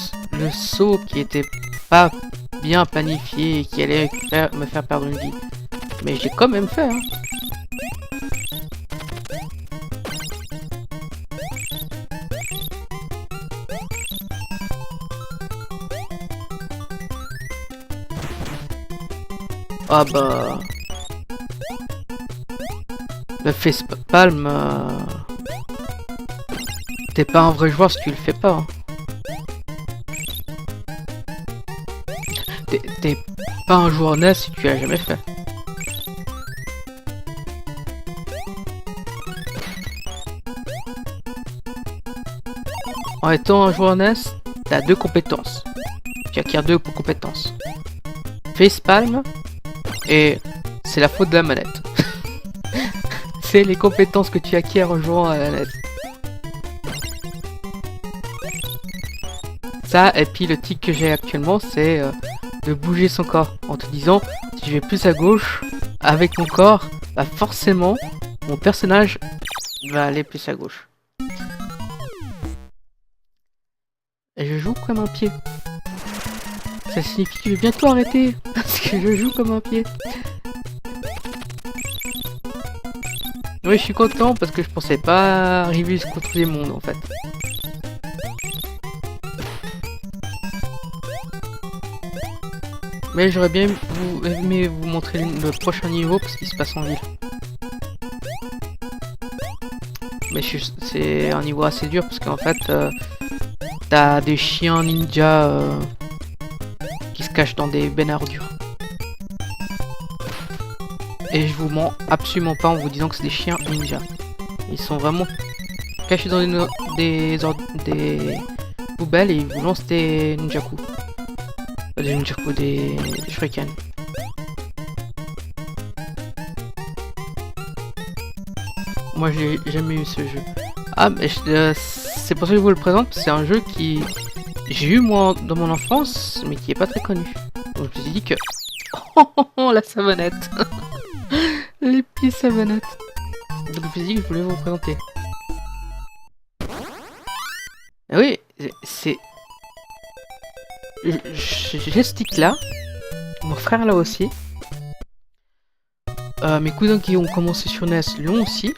saut qui était pas bien planifié et qui allait me faire perdre une vie. Mais j'ai quand même fait, hein. Ah bah... Le facepalm... T'es pas un vrai joueur si tu le fais pas. Hein. T'es pas un joueur NES si tu l'as jamais fait. En étant un joueur NES, t'as 2 compétences. Tu acquiers 2 compétences. Facepalm et c'est la faute de la manette. C'est les compétences que tu acquiers en jouant à la NES. Ça, et puis le tic que j'ai actuellement, c'est de bouger son corps en te disant si je vais plus à gauche avec mon corps, bah forcément mon personnage va aller plus à gauche. Et je joue comme un pied. Ça signifie que je vais bientôt arrêter parce que je joue comme un pied. Oui, je suis content parce que je pensais pas arriver jusqu'au bout des mondes en fait. Mais j'aurais bien aimé vous montrer le prochain niveau parce qu'il se passe en ville. Mais c'est un niveau assez dur parce qu'en fait t'as des chiens ninja qui se cachent dans des bennes à ordures. Et je vous mens absolument pas en vous disant que c'est des chiens ninja. Ils sont vraiment cachés dans des poubelles et ils vous lancent des ninjaku. Des ninjaku, des shurikens. Moi j'ai jamais eu ce jeu. Ah mais c'est pour ça que je vous le présente, c'est un jeu qui j'ai eu moi dans mon enfance mais qui est pas très connu. Donc je me suis dit que... Oh la savonnette. Les petits savonnettes. Donc je me suis dit que je voulais vous présenter. Ah oui, c'est... J'ai ce tic là. Mon frère là aussi. Mes cousins qui ont commencé sur NES l'ont aussi.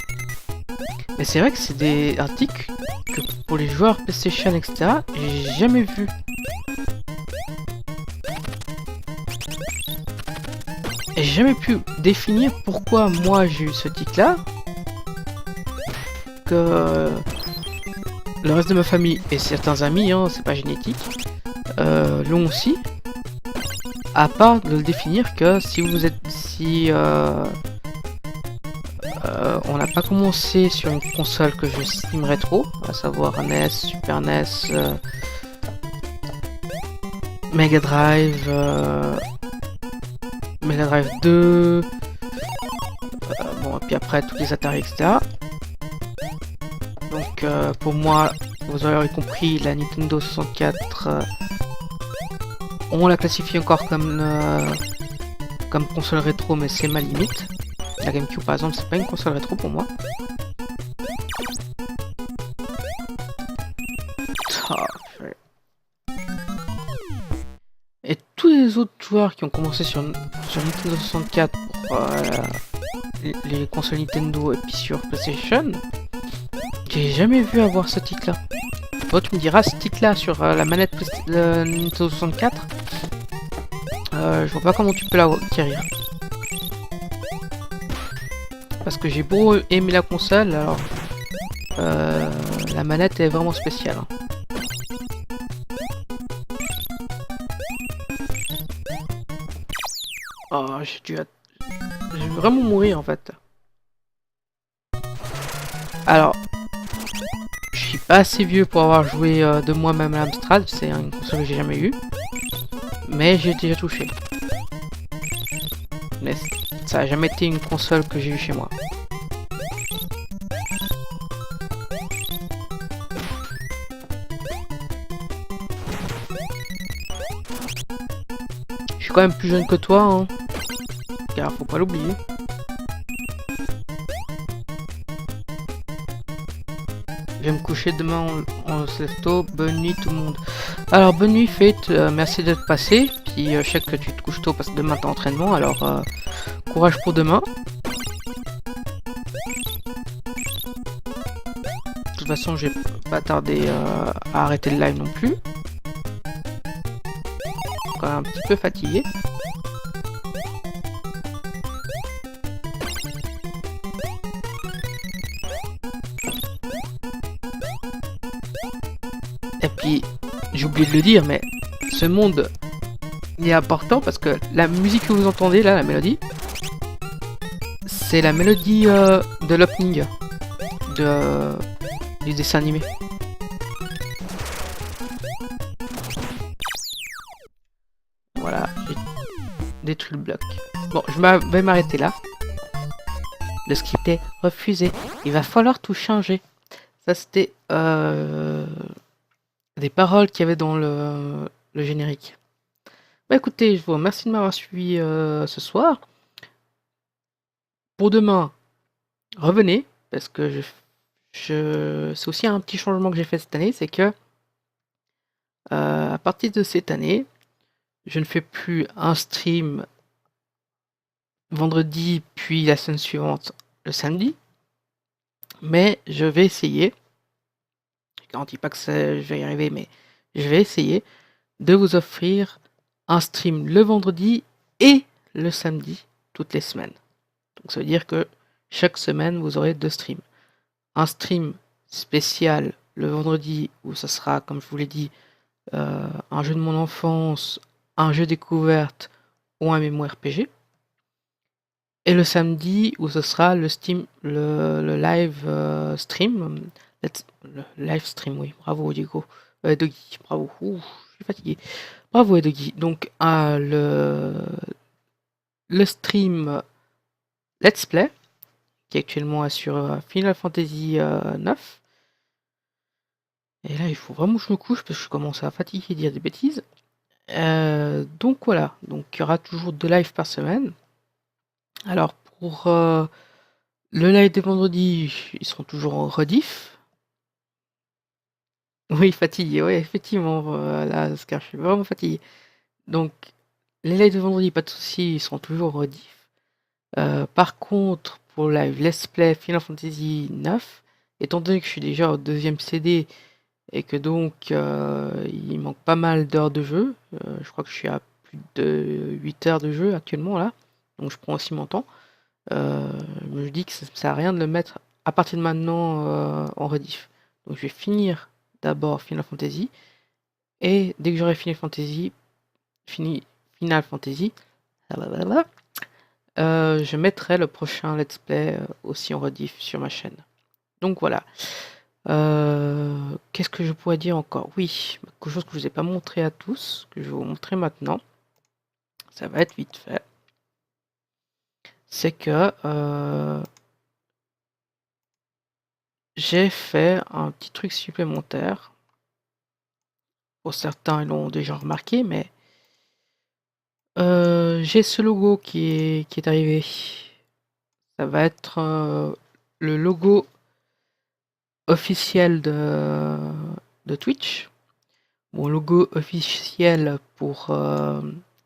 Mais c'est vrai que c'est un tic que pour les joueurs PlayStation etc. j'ai jamais vu. Et j'ai jamais pu définir pourquoi moi j'ai eu ce tic là. Que le reste de ma famille et certains amis, hein, c'est pas génétique, l'ont aussi. À part de le définir que si vous êtes... Si on n'a pas commencé sur une console que j'estimerais trop, à savoir NES, Super NES, Mega Drive, Mega Drive 2, bon, et puis après tous les Atari, etc. Donc pour moi, vous aurez compris, la Nintendo 64, on la classifie encore comme console rétro, mais c'est ma limite. La GameCube par exemple, c'est pas une console rétro pour moi. Et tous les autres joueurs qui ont commencé sur Nintendo 64 pour les consoles Nintendo et puis sur PlayStation, j'ai jamais vu avoir ce tic là. Toi tu me diras, ce tic là sur la manette Nintendo 64, je vois pas comment tu peux l'acquérir. Parce que j'ai beau aimer la console, alors la manette est vraiment spéciale. Hein. j'ai vraiment mourir en fait. Alors, je suis pas assez vieux pour avoir joué de moi-même à l'Amstrad, c'est une console que j'ai jamais eue. Mais j'ai déjà touché. Mais ça a jamais été une console que j'ai eue chez moi. Je suis quand même plus jeune que toi, hein. Car faut pas l'oublier. Je vais me coucher demain, on se lève tôt. Bonne nuit tout le monde. Alors bonne nuit Fate, merci d'être passé. Puis je sais que tu te couches tôt parce que demain t'as entraînement, alors courage pour demain. De toute façon je vais pas tarder à arrêter le live non plus. Quand même un petit peu fatigué. Et puis, j'ai oublié de le dire, mais ce monde est important parce que la musique que vous entendez là, la mélodie, c'est la mélodie de l'opening du dessin animé. Voilà, j'ai détruit le bloc. Bon, je vais m'arrêter là. Le script est refusé. Il va falloir tout changer. Ça, c'était des paroles qu'il y avait dans le générique. Bah écoutez, je vous remercie de m'avoir suivi ce soir. Pour demain, revenez, parce que c'est aussi un petit changement que j'ai fait cette année, c'est que à partir de cette année, je ne fais plus un stream vendredi, puis la semaine suivante, le samedi, mais je vais essayer, je ne garantis pas que je vais y arriver, mais je vais essayer de vous offrir un stream le vendredi et le samedi, toutes les semaines. Donc ça veut dire que chaque semaine, vous aurez 2 streams. Un stream spécial le vendredi, où ça sera, comme je vous l'ai dit, un jeu de mon enfance, un jeu découverte ou un MMORPG. Et le samedi, où ce sera le live stream. Le live stream, oui. Bravo, Diego. Doggy, bravo. Ouh, je suis fatigué. Bravo, Doggy. Donc, le stream Let's Play, qui est actuellement sur Final Fantasy 9. Et là, il faut vraiment que je me couche parce que je commence à fatiguer et dire des bêtises. Donc voilà, donc il y aura toujours 2 lives par semaine. Alors pour le live des vendredis, ils seront toujours en rediff. Oui, fatigué, oui, effectivement, là, Oscar, je suis vraiment fatigué. Donc, les lives de vendredi, pas de soucis, ils seront toujours en rediff. Par contre, pour le live Let's Play Final Fantasy 9, étant donné que je suis déjà au 2e CD et que donc il manque pas mal d'heures de jeu, je crois que je suis à plus de 8 heures de jeu actuellement là, donc je prends aussi mon temps. Je me dis que ça ne sert à rien de le mettre à partir de maintenant en rediff. Donc je vais finir d'abord Final Fantasy, et dès que j'aurai fini Final Fantasy, je mettrai le prochain let's play aussi en rediff sur ma chaîne. Donc voilà. Qu'est-ce que je pourrais dire encore? Oui, quelque chose que je vous ai pas montré à tous, que je vais vous montrer maintenant. Ça va être vite fait. C'est que j'ai fait un petit truc supplémentaire. Pour certains, ils l'ont déjà remarqué, mais j'ai ce logo qui est arrivé. Ça va être le logo officiel de Twitch. Mon logo officiel pour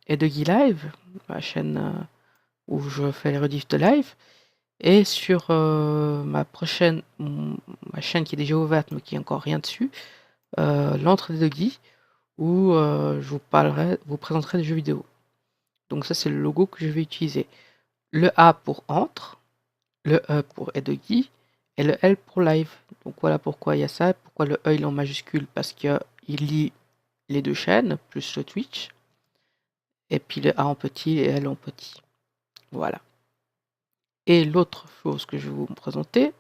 Edogui Live, ma chaîne où je fais les rediffs de live. Et sur ma chaîne qui est déjà ouverte mais qui n'a encore rien dessus, l'entre d'Edogui, où je vous présenterai des jeux vidéo. Donc ça c'est le logo que je vais utiliser. Le A pour entre, le E pour Edogui et le L pour live. Donc voilà pourquoi il y a ça, pourquoi le E il est en majuscule, parce qu'il lie les 2 chaînes, plus le Twitch, et puis le A en petit et L en petit. Voilà. Et l'autre chose que je vais vous présenter,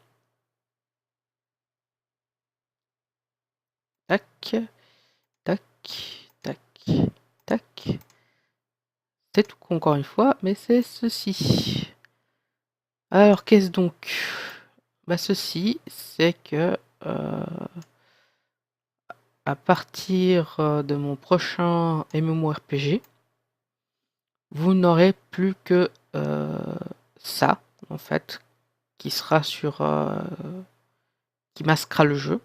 tac, tac, tac, tac, c'est tout encore une fois, mais c'est ceci. Alors, qu'est-ce donc? Bah, ceci, c'est que à partir de mon prochain MMORPG, vous n'aurez plus que ça, en fait, qui sera sur... qui masquera le jeu.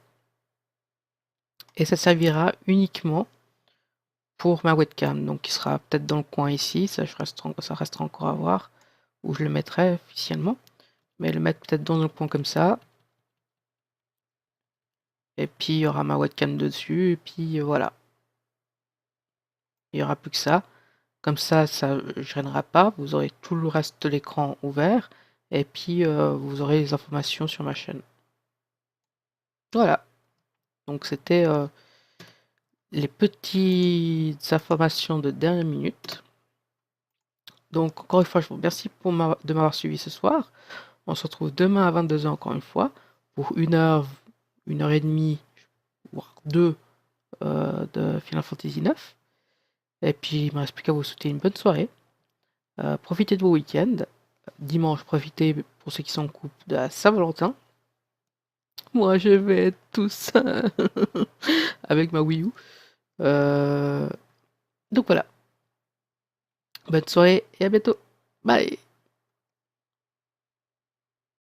Et ça servira uniquement pour ma webcam. Donc, il sera peut-être dans le coin ici, ça restera encore à voir où je le mettrai officiellement. Mais le mettre peut-être dans un coin comme ça. Et puis, il y aura ma webcam dessus, et puis voilà. Il n'y aura plus que ça. Comme ça ne gênera pas. Vous aurez tout le reste de l'écran ouvert. Et puis, vous aurez les informations sur ma chaîne. Voilà. Donc, c'était les petites informations de dernière minute. Donc, encore une fois, je vous remercie de m'avoir suivi ce soir. On se retrouve demain à 22h encore une fois pour 1 heure et demie, voire 2 de Final Fantasy 9. Et puis, il ne me reste plus qu'à vous souhaiter une bonne soirée. Profitez de vos week-ends. Dimanche, profitez, pour ceux qui sont en couple, de la Saint-Valentin. Moi, je vais être tout seul avec ma Wii U. Donc voilà. Bonne soirée et à bientôt. Bye.